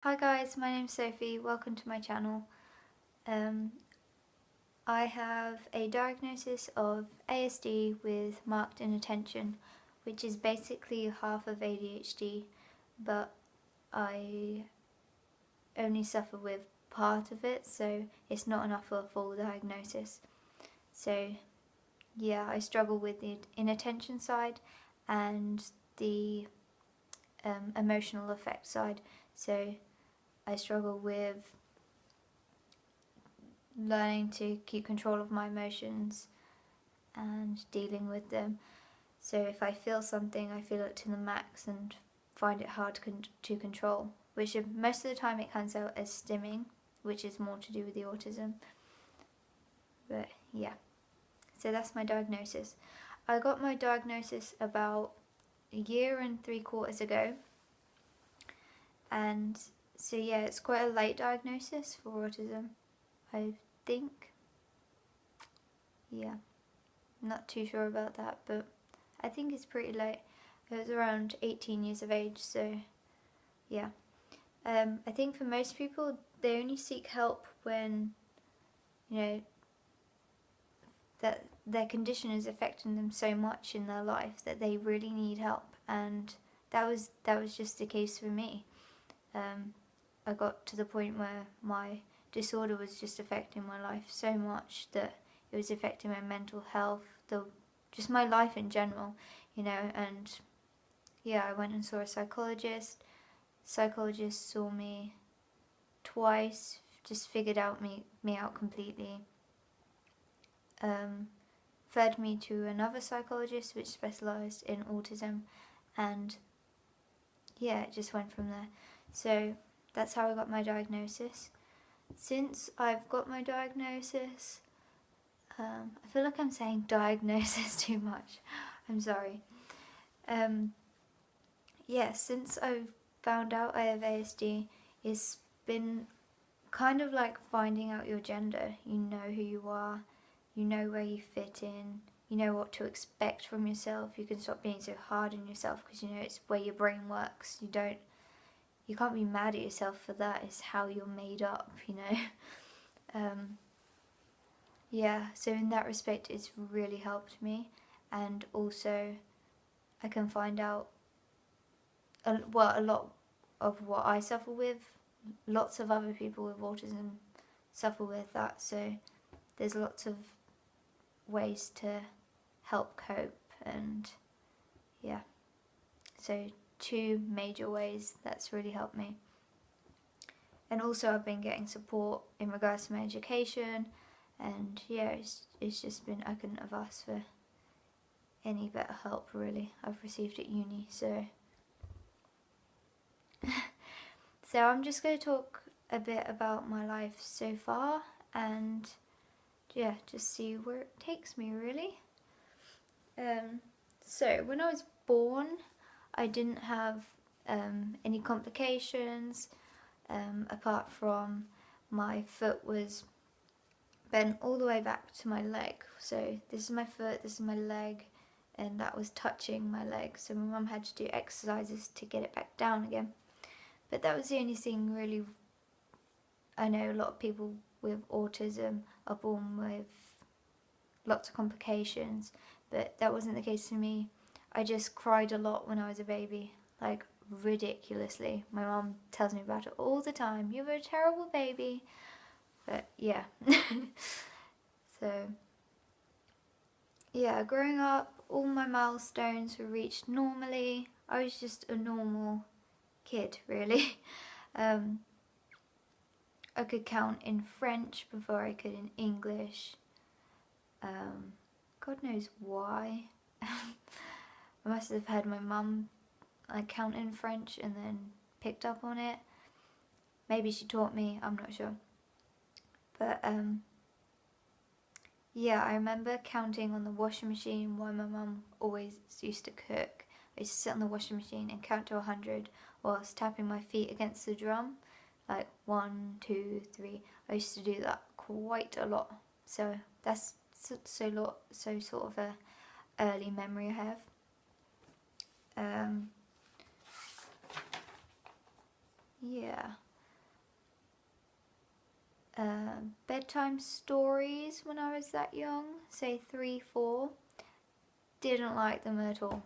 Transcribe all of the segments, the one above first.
Hi guys, my name's Sophie, welcome to my channel. I have a diagnosis of ASD with marked inattention, which is basically half of ADHD, but I only suffer with part of it, so it's not enough for a full diagnosis. So yeah, I struggle with the inattention side and the emotional effect side. So I struggle with learning to keep control of my emotions and dealing with them. So if I feel something, I feel it to the max and find it hard to control, which most of the time it comes out as stimming, which is more to do with the autism. But yeah, so that's my diagnosis. I got my diagnosis about a year and 3/4 ago, and so yeah, it's quite a late diagnosis for autism, I think. Yeah, not too sure about that, but I think it's pretty late. It was around 18 years of age, so yeah. I think for most people, they only seek help when, that their condition is affecting them so much in their life that they really need help, and that was just the case for me. I got to the point where my disorder was just affecting my life so much that it was affecting my mental health, just my life in general, and yeah, I went and saw a psychologist. Psychologist saw me twice, just figured me out completely. Referred me to another psychologist which specialised in autism, and yeah, it just went from there. So that's how I got my diagnosis. Since I've got my diagnosis, I feel like I'm saying diagnosis too much. I'm sorry. Yeah, since I've found out I have ASD, it's been kind of like finding out your gender. You know who you are, you know where you fit in, you know what to expect from yourself. You can stop being so hard on yourself because you know it's where your brain works. You can't be mad at yourself for that. It's how you're made up, Yeah, so in that respect, it's really helped me, and also I can find out a lot of what I suffer with. Lots of other people with autism suffer with that, so there's lots of ways to help cope, and yeah, so 2 major ways that's really helped me. And also I've been getting support in regards to my education, and yeah, it's just been, I couldn't have asked for any better help really. I've received at uni, so so I'm just going to talk a bit about my life so far, and yeah, just see where it takes me really. So when I was born, I didn't have any complications, apart from my foot was bent all the way back to my leg. So this is my foot, this is my leg, and that was touching my leg. So my mum had to do exercises to get it back down again. But that was the only thing really. I know a lot of people with autism are born with lots of complications, but that wasn't the case for me. I just cried a lot when I was a baby, like ridiculously. My mum tells me about it all the time. You were a terrible baby. But yeah. So yeah, growing up, all my milestones were reached normally. I was just a normal kid, really. I could count in French before I could in English. God knows why. I must have had my mum count in French and then picked up on it. Maybe she taught me, I'm not sure. But yeah, I remember counting on the washing machine while my mum always used to cook. I used to sit on the washing machine and count to 100 whilst tapping my feet against the drum. Like 1, 2, 3. I used to do that quite a lot. So that's so sort of a early memory I have. Yeah. bedtime stories when I was that young, say 3, 4. Didn't like them at all.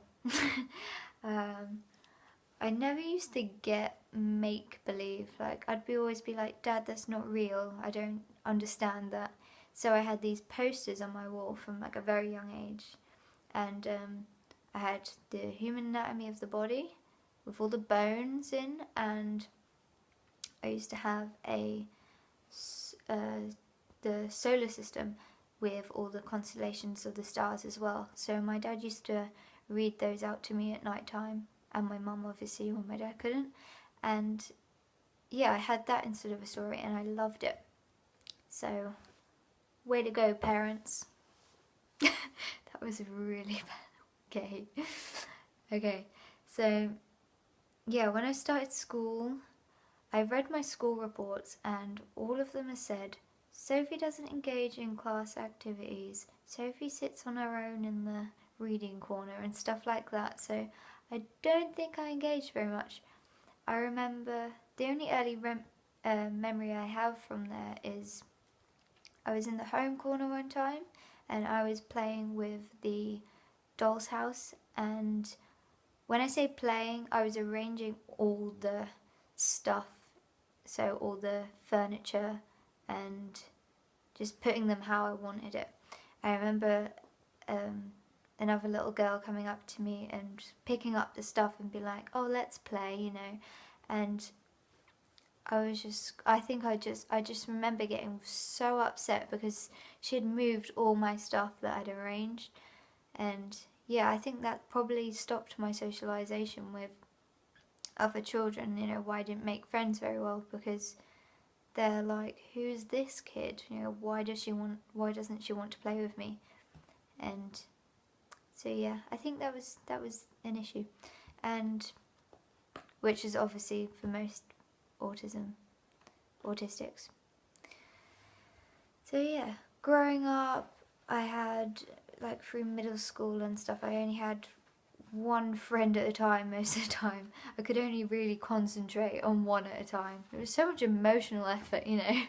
I never used to get make-believe. Like, I'd always be like, Dad, that's not real. I don't understand that. So I had these posters on my wall from like a very young age. And I had the human anatomy of the body with all the bones in, and I used to have the solar system with all the constellations of the stars as well. So my dad used to read those out to me at night time, and my mum obviously, when my dad couldn't. And yeah, I had that instead of a story, and I loved it. So, way to go, parents. That was really bad. Okay. Okay, so yeah, when I started school, I read my school reports, and all of them have said, Sophie doesn't engage in class activities, Sophie sits on her own in the reading corner and stuff like that. So I don't think I engaged very much. I remember the only early memory I have from there is I was in the home corner one time, and I was playing with the doll's house, and when I say playing, I was arranging all the stuff, so all the furniture, and just putting them how I wanted it. I remember another little girl coming up to me and picking up the stuff and be like, oh, let's play, you know. And I just remember getting so upset because she had moved all my stuff that I'd arranged. And yeah, I think that probably stopped my socialization with other children, you know, why I didn't make friends very well, because they're like, who's this kid? You know, why doesn't she want to play with me? And so yeah, I think that was an issue, and which is obviously for most autistics. So yeah, growing up, I had, like, through middle school and stuff, I only had one friend at a time most of the time. I could only really concentrate on one at a time. It was so much emotional effort, you know.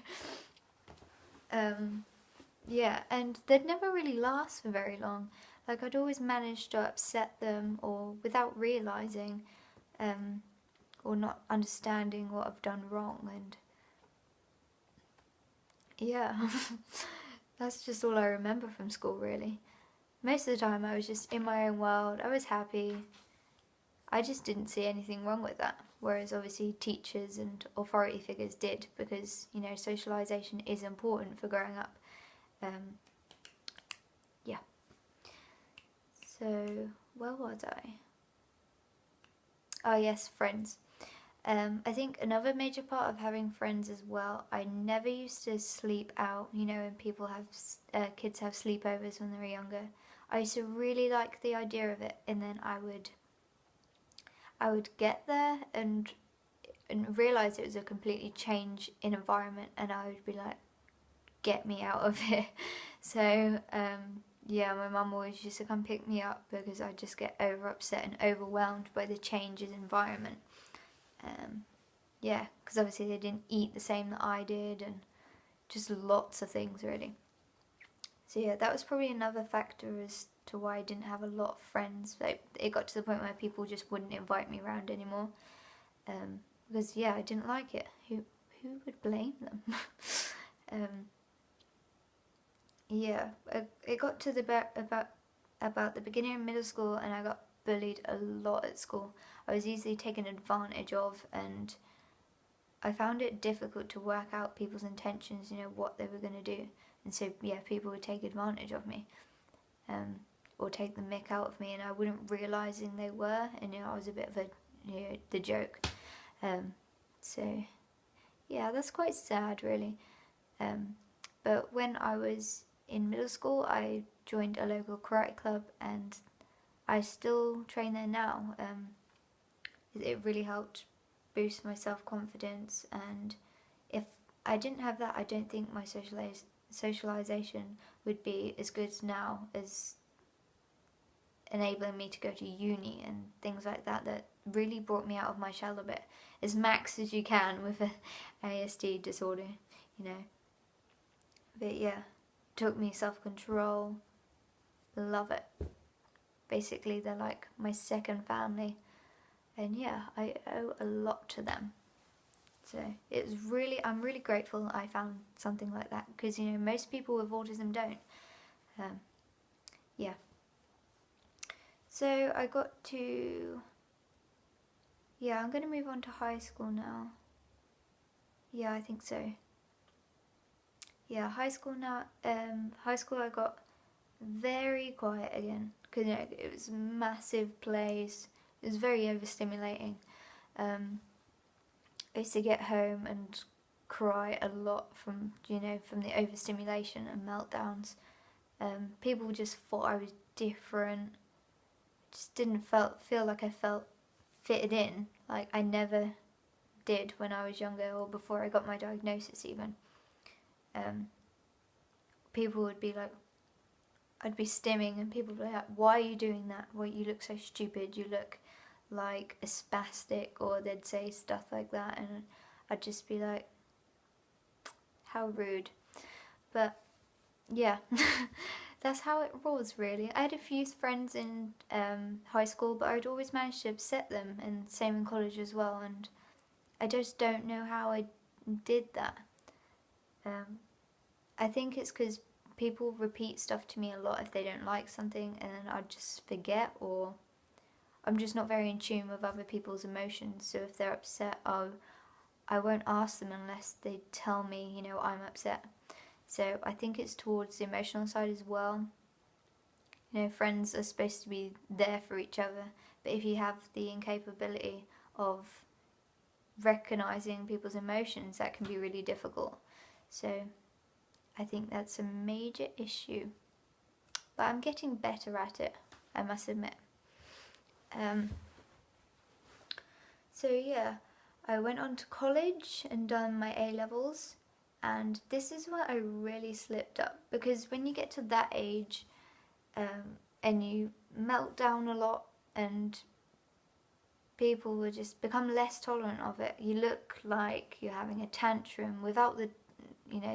Yeah, and they'd never really last for very long. Like, I'd always manage to upset them, or without realising, or not understanding what I've done wrong, and yeah, that's just all I remember from school, really. Most of the time I was just in my own world, I was happy. I just didn't see anything wrong with that, whereas obviously teachers and authority figures did, because, you know, socialisation is important for growing up. Yeah. So, where was I? Oh yes, friends. I think another major part of having friends as well, I never used to sleep out, you know, when people have, kids have sleepovers when they were younger. I used to really like the idea of it, and then I would get there and realise it was a completely change in environment, and I would be like, get me out of here. So, yeah, my mum always used to come pick me up because I'd just get over upset and overwhelmed by the change in environment. Yeah, because obviously they didn't eat the same that I did, and just lots of things, really. So yeah, that was probably another factor as to why I didn't have a lot of friends. Like, it got to the point where people just wouldn't invite me around anymore, because yeah, I didn't like it. Who would blame them? Yeah, it got to about the beginning of middle school, and I got bullied a lot at school. I was easily taken advantage of, and I found it difficult to work out people's intentions, you know, what they were going to do. And so, yeah, people would take advantage of me, or take the mick out of me, and I wouldn't realising they were, and, you know, I was a bit of the joke. So, yeah, that's quite sad, really. But when I was in middle school, I joined a local karate club, and I still train there now. It really helped boost my self-confidence, and if I didn't have that, I don't think my socialization would be as good now, as enabling me to go to uni and things like that, that really brought me out of my shell a bit, as max as you can with an ASD disorder, you know. But yeah, took me self-control. Love it. Basically, they're like my second family. And yeah, I owe a lot to them. So I'm really grateful I found something like that, because you know most people with autism don't. Um, yeah. So I got to, yeah, I'm going to move on to high school now. Yeah, I think so. Yeah, high school now. High school I got very quiet again, because you know, it was a massive place. It was very overstimulating. I used to get home and cry a lot from from the overstimulation and meltdowns. People just thought I was different. Just didn't feel like I felt fitted in. Like I never did when I was younger or before I got my diagnosis even. People would be like, I'd be stimming and people would be like, why are you doing that? Well, you look so stupid, you look like a spastic, or they'd say stuff like that, and I'd just be like, how rude. But yeah, that's how it was really. I had a few friends in high school, but I'd always managed to upset them, and same in college as well, and I just don't know how I did that. I think it's because people repeat stuff to me a lot if they don't like something, and I just forget, or I'm just not very in tune with other people's emotions. So if they're upset, I won't ask them unless they tell me, you know, I'm upset. So I think it's towards the emotional side as well. You know, friends are supposed to be there for each other, but if you have the incapability of recognizing people's emotions, that can be really difficult. So I think that's a major issue, but I'm getting better at it, I must admit. So yeah, I went on to college and done my A-levels, and this is where I really slipped up, because when you get to that age and you melt down a lot and people will just become less tolerant of it, you look like you're having a tantrum without the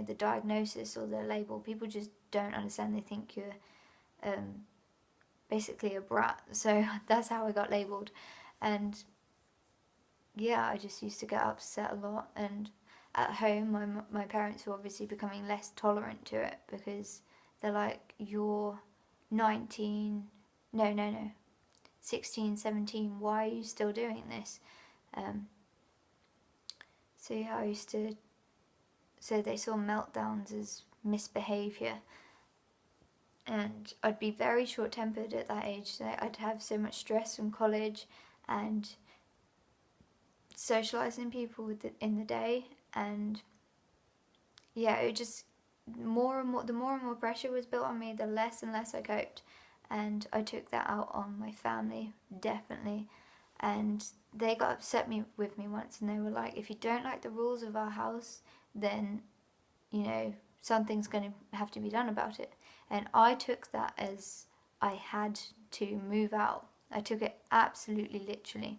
the diagnosis or the label. People just don't understand. They think you're basically a brat. So that's how I got labelled. And yeah, I just used to get upset a lot. And at home, my parents were obviously becoming less tolerant to it, because they're like, you're 19, no, 16, 17, why are you still doing this? So yeah, so they saw meltdowns as misbehaviour, and I'd be very short-tempered at that age. So I'd have so much stress from college and socialising people in the day, and yeah, it just the more and more pressure was built on me, the less and less I coped, and I took that out on my family, definitely. And they got upset with me once, and they were like, if you don't like the rules of our house, then something's going to have to be done about it. And I took that as I had to move out. I took it absolutely literally,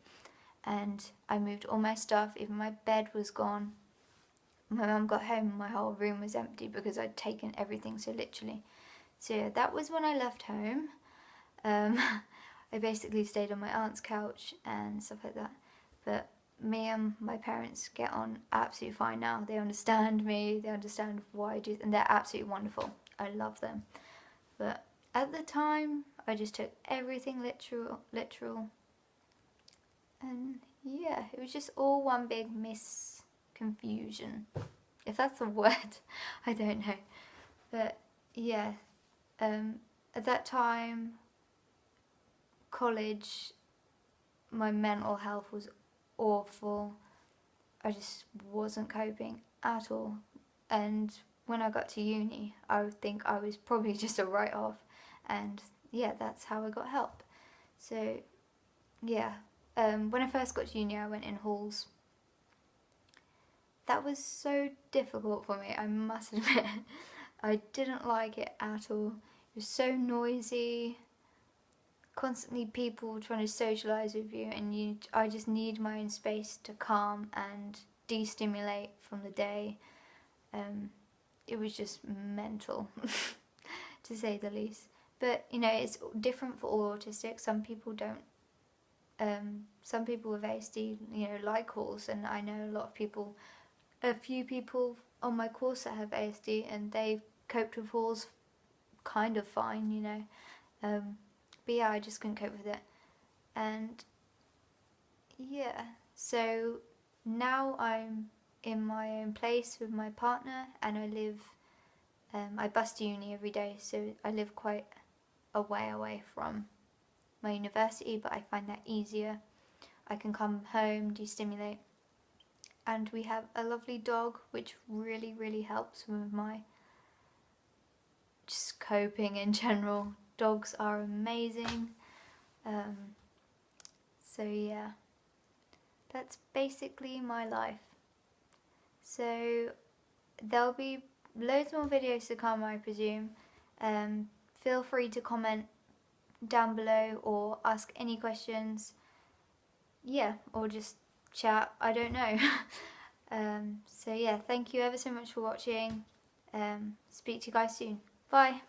and I moved all my stuff. Even my bed was gone. My mum got home and my whole room was empty because I'd taken everything so literally. So yeah, that was when I left home. I basically stayed on my aunt's couch and stuff like that. But me and my parents get on absolutely fine now. They understand me, they understand why I do, and they're absolutely wonderful. I love them. But at the time, I just took everything literal. And yeah, it was just all one big confusion. If that's a word, I don't know. But yeah, at that time, college, my mental health was awful. I just wasn't coping at all. And when I got to uni, I would think I was probably just a write-off. And yeah, that's how I got help. So yeah, when I first got to uni, I went in halls. That was so difficult for me, I must admit. I didn't like it at all. It was so noisy. Constantly people trying to socialise with you, and I just need my own space to calm and de-stimulate from the day. it was just mental, to say the least. But you know, it's different for all autistics. Some people don't. Some people with ASD, you know, like halls, and I know a few people on my course that have ASD, and they've coped with halls kind of fine, you know. But yeah, I just couldn't cope with it. And yeah, so now I'm in my own place with my partner, and I live, I bus to uni every day, so I live quite a way away from my university, but I find that easier. I can come home, destimulate, and we have a lovely dog, which really, really helps with my just coping in general. Dogs are amazing. So yeah, that's basically my life. So there'll be loads more videos to come, I presume. Feel free to comment down below or ask any questions. Yeah, or just chat, I don't know. So yeah, thank you ever so much for watching. Speak to you guys soon. Bye.